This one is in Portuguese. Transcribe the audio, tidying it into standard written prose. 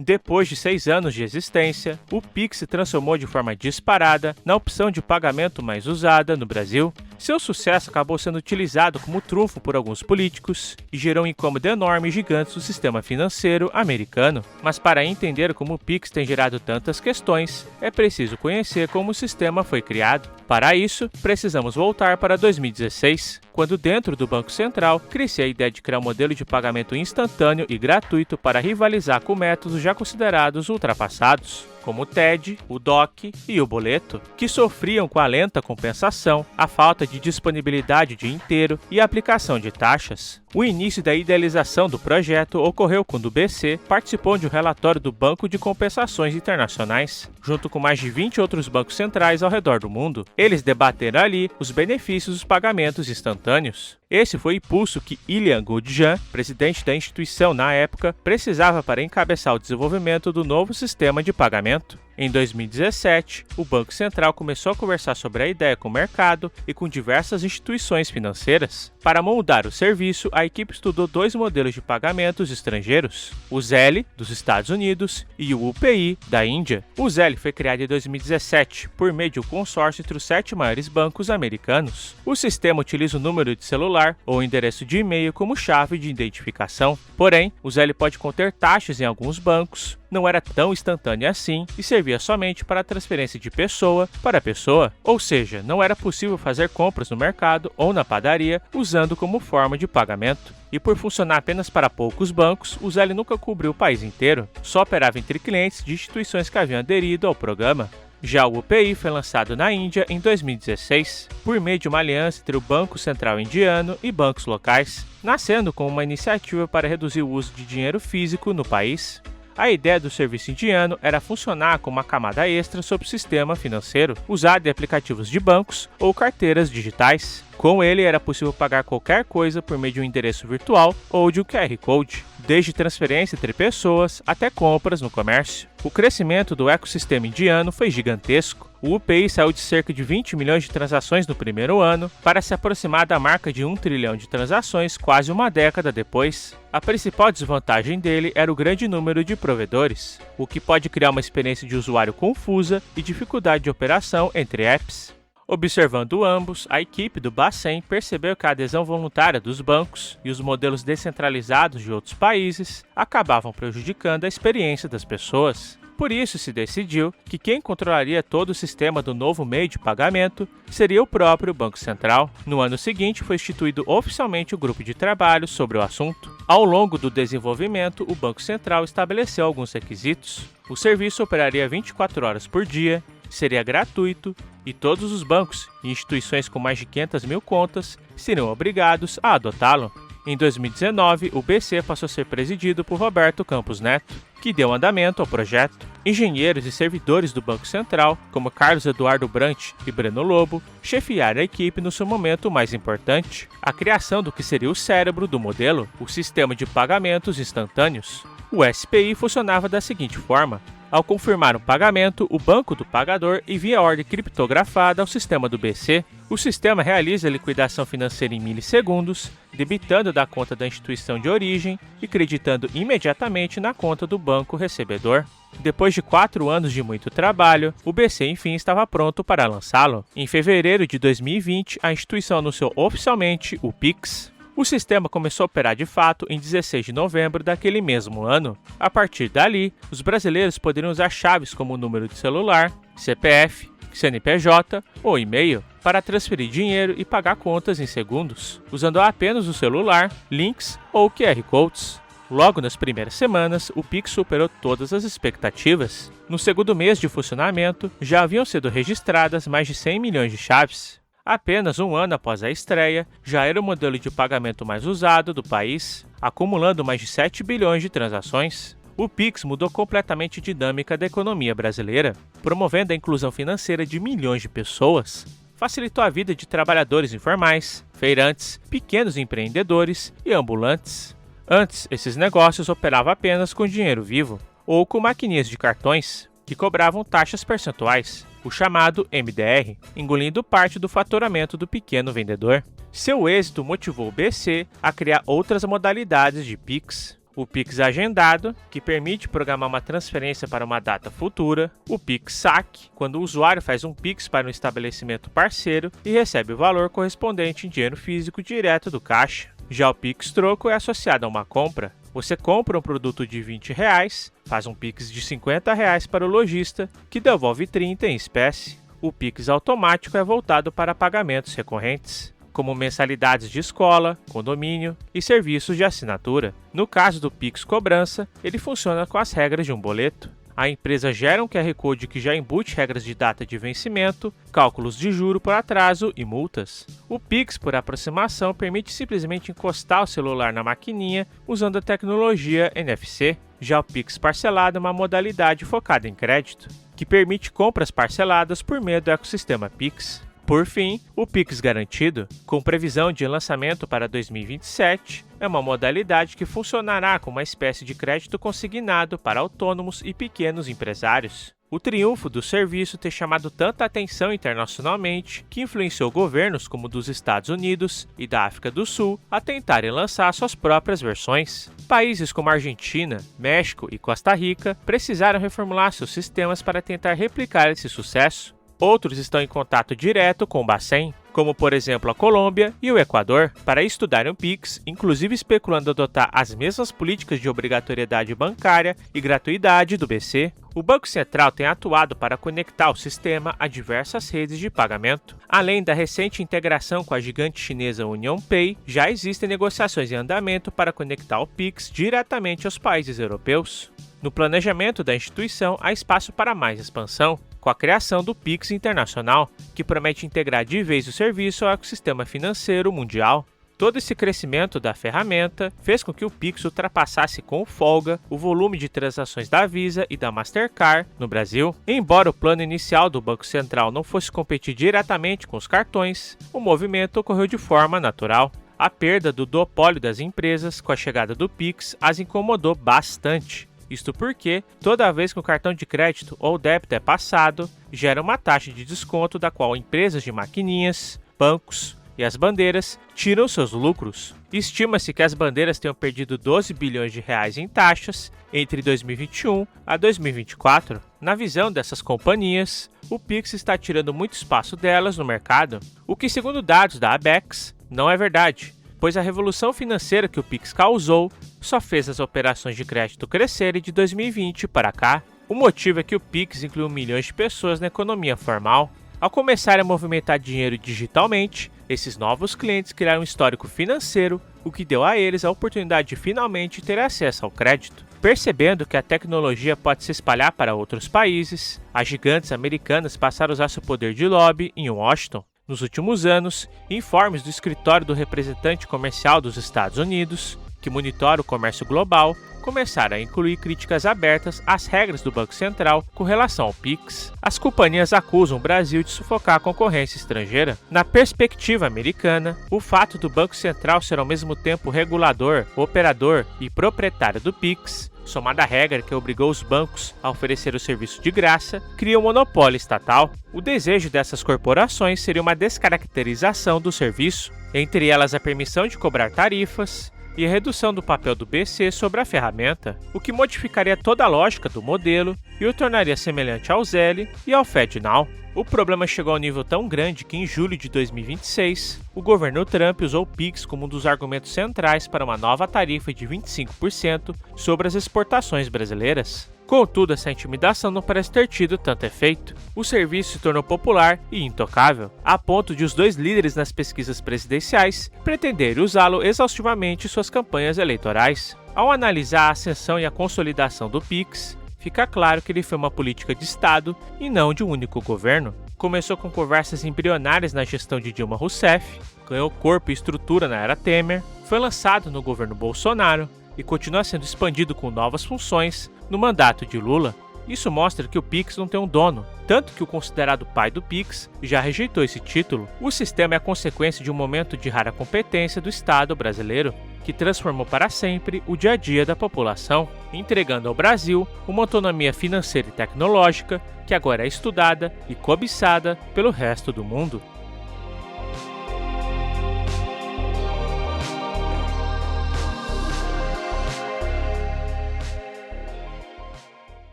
Depois de 6 anos de existência, o Pix se transformou de forma disparada na opção de pagamento mais usada no Brasil. Seu sucesso acabou sendo utilizado como trunfo por alguns políticos e gerou um incômodo enorme e gigante do sistema financeiro americano. Mas para entender como o Pix tem gerado tantas questões, é preciso conhecer como o sistema foi criado. Para isso, precisamos voltar para 2016, quando dentro do Banco Central crescia a ideia de criar um modelo de pagamento instantâneo e gratuito para rivalizar com métodos já considerados ultrapassados, como o TED, o DOC e o boleto, que sofriam com a lenta compensação, a falta de disponibilidade o dia inteiro e a aplicação de taxas. O início da idealização do projeto ocorreu quando o BC participou de um relatório do Banco de Compensações Internacionais, junto com mais de 20 outros bancos centrais ao redor do mundo. Eles debateram ali os benefícios dos pagamentos instantâneos. Esse foi o impulso que Ilian Goudjian, presidente da instituição na época, precisava para encabeçar o desenvolvimento do novo sistema de pagamento. Em 2017, o Banco Central começou a conversar sobre a ideia com o mercado e com diversas instituições financeiras. Para moldar o serviço, a equipe estudou 2 modelos de pagamentos estrangeiros, o Zelle, dos Estados Unidos, e o UPI, da Índia. O Zelle foi criado em 2017 por meio de um consórcio entre os 7 maiores bancos americanos. O sistema utiliza o número de celular ou endereço de e-mail como chave de identificação. Porém, o Zelle pode conter taxas em alguns bancos, não era tão instantânea assim e servia somente para a transferência de pessoa para pessoa, ou seja, não era possível fazer compras no mercado ou na padaria usando como forma de pagamento. E por funcionar apenas para poucos bancos, o Zelle nunca cobriu o país inteiro, só operava entre clientes de instituições que haviam aderido ao programa. Já o UPI foi lançado na Índia em 2016, por meio de uma aliança entre o Banco Central Indiano e bancos locais, nascendo como uma iniciativa para reduzir o uso de dinheiro físico no país. A ideia do serviço indiano era funcionar como uma camada extra sobre o sistema financeiro, usado em aplicativos de bancos ou carteiras digitais. Com ele, era possível pagar qualquer coisa por meio de um endereço virtual ou de um QR Code, desde transferência entre pessoas até compras no comércio. O crescimento do ecossistema indiano foi gigantesco. O UPI saiu de cerca de 20 milhões de transações no primeiro ano para se aproximar da marca de 1 trilhão de transações quase uma década depois. A principal desvantagem dele era o grande número de provedores, o que pode criar uma experiência de usuário confusa e dificuldade de operação entre apps. Observando ambos, a equipe do Bacen percebeu que a adesão voluntária dos bancos e os modelos descentralizados de outros países acabavam prejudicando a experiência das pessoas. Por isso se decidiu que quem controlaria todo o sistema do novo meio de pagamento seria o próprio Banco Central. No ano seguinte foi instituído oficialmente o grupo de trabalho sobre o assunto. Ao longo do desenvolvimento, o Banco Central estabeleceu alguns requisitos. O serviço operaria 24 horas por dia, seria gratuito e todos os bancos e instituições com mais de 500 mil contas seriam obrigados a adotá-lo. Em 2019, o BC passou a ser presidido por Roberto Campos Neto, que deu andamento ao projeto. Engenheiros e servidores do Banco Central, como Carlos Eduardo Brant e Breno Lobo, chefiaram a equipe no seu momento mais importante, a criação do que seria o cérebro do modelo, o sistema de pagamentos instantâneos. O SPI funcionava da seguinte forma: ao confirmar um pagamento, o banco do pagador envia a ordem criptografada ao sistema do BC. O sistema realiza a liquidação financeira em milissegundos, debitando da conta da instituição de origem e creditando imediatamente na conta do banco recebedor. Depois de 4 anos de muito trabalho, o BC enfim estava pronto para lançá-lo. Em fevereiro de 2020, a instituição anunciou oficialmente o Pix. O sistema começou a operar de fato em 16 de novembro daquele mesmo ano. A partir dali, os brasileiros poderiam usar chaves como o número de celular, CPF, CNPJ ou e-mail para transferir dinheiro e pagar contas em segundos, usando apenas o celular, links ou QR Codes. Logo nas primeiras semanas, o Pix superou todas as expectativas. No segundo mês de funcionamento, já haviam sido registradas mais de 100 milhões de chaves. Apenas um ano após a estreia, já era o modelo de pagamento mais usado do país, acumulando mais de 7 bilhões de transações. O Pix mudou completamente a dinâmica da economia brasileira, promovendo a inclusão financeira de milhões de pessoas. Facilitou a vida de trabalhadores informais, feirantes, pequenos empreendedores e ambulantes. Antes, esses negócios operavam apenas com dinheiro vivo, ou com maquininhas de cartões, que cobravam taxas percentuais, o chamado MDR, engolindo parte do faturamento do pequeno vendedor. Seu êxito motivou o BC a criar outras modalidades de Pix. o Pix Agendado, que permite programar uma transferência para uma data futura, o Pix Saque, quando o usuário faz um Pix para um estabelecimento parceiro e recebe o valor correspondente em dinheiro físico direto do caixa. Já o Pix Troco é associado a uma compra. Você compra um produto de R$20, faz um Pix de R$50 para o lojista, que devolve 30 em espécie. O Pix automático é voltado para pagamentos recorrentes, como mensalidades de escola, condomínio e serviços de assinatura. No caso do Pix Cobrança, ele funciona com as regras de um boleto. A empresa gera um QR Code que já embute regras de data de vencimento, cálculos de juro por atraso e multas. O Pix por aproximação permite simplesmente encostar o celular na maquininha usando a tecnologia NFC. Já o Pix parcelado é uma modalidade focada em crédito, que permite compras parceladas por meio do ecossistema Pix. Por fim, o Pix Garantido, com previsão de lançamento para 2027, é uma modalidade que funcionará como uma espécie de crédito consignado para autônomos e pequenos empresários. O triunfo do serviço ter chamado tanta atenção internacionalmente que influenciou governos como dos Estados Unidos e da África do Sul a tentarem lançar suas próprias versões. Países como Argentina, México e Costa Rica precisaram reformular seus sistemas para tentar replicar esse sucesso. Outros estão em contato direto com o Bacen, como por exemplo a Colômbia e o Equador, para estudarem o Pix, inclusive especulando adotar as mesmas políticas de obrigatoriedade bancária e gratuidade do BC. O Banco Central tem atuado para conectar o sistema a diversas redes de pagamento. Além da recente integração com a gigante chinesa UnionPay, já existem negociações em andamento para conectar o Pix diretamente aos países europeus. No planejamento da instituição, há espaço para mais expansão, com a criação do Pix Internacional, que promete integrar de vez o serviço ao ecossistema financeiro mundial. Todo esse crescimento da ferramenta fez com que o Pix ultrapassasse com folga o volume de transações da Visa e da Mastercard no Brasil. Embora o plano inicial do Banco Central não fosse competir diretamente com os cartões, o movimento ocorreu de forma natural. A perda do duopólio das empresas com a chegada do Pix as incomodou bastante. Isto porque, toda vez que o cartão de crédito ou débito é passado, gera uma taxa de desconto da qual empresas de maquininhas, bancos e as bandeiras tiram seus lucros. Estima-se que as bandeiras tenham perdido 12 bilhões de reais em taxas entre 2021 a 2024. Na visão dessas companhias, o Pix está tirando muito espaço delas no mercado, o que, segundo dados da Abex, não é verdade, pois a revolução financeira que o Pix causou só fez as operações de crédito crescerem de 2020 para cá. O motivo é que o Pix incluiu milhões de pessoas na economia formal. Ao começar a movimentar dinheiro digitalmente, esses novos clientes criaram um histórico financeiro, o que deu a eles a oportunidade de finalmente ter acesso ao crédito. Percebendo que a tecnologia pode se espalhar para outros países, as gigantes americanas passaram a usar seu poder de lobby em Washington. Nos últimos anos, informes do Escritório do Representante Comercial dos Estados Unidos, que monitora o comércio global, começaram a incluir críticas abertas às regras do Banco Central com relação ao Pix. As companhias acusam o Brasil de sufocar a concorrência estrangeira. Na perspectiva americana, o fato do Banco Central ser ao mesmo tempo regulador, operador e proprietário do Pix, somada à regra que obrigou os bancos a oferecer o serviço de graça, cria um monopólio estatal. O desejo dessas corporações seria uma descaracterização do serviço, entre elas a permissão de cobrar tarifas e a redução do papel do BC sobre a ferramenta, o que modificaria toda a lógica do modelo e o tornaria semelhante ao Zelle e ao FedNow. O problema chegou ao nível tão grande que em julho de 2026, o governo Trump usou o Pix como um dos argumentos centrais para uma nova tarifa de 25% sobre as exportações brasileiras. Contudo, essa intimidação não parece ter tido tanto efeito. O serviço se tornou popular e intocável, a ponto de os dois líderes nas pesquisas presidenciais pretenderem usá-lo exaustivamente em suas campanhas eleitorais. Ao analisar a ascensão e a consolidação do Pix, fica claro que ele foi uma política de Estado e não de um único governo. Começou com conversas embrionárias na gestão de Dilma Rousseff, ganhou corpo e estrutura na era Temer, foi lançado no governo Bolsonaro e continua sendo expandido com novas funções no mandato de Lula. Isso mostra que o Pix não tem um dono, tanto que o considerado pai do Pix já rejeitou esse título. O sistema é a consequência de um momento de rara competência do Estado brasileiro, que transformou para sempre o dia a dia da população, entregando ao Brasil uma autonomia financeira e tecnológica que agora é estudada e cobiçada pelo resto do mundo.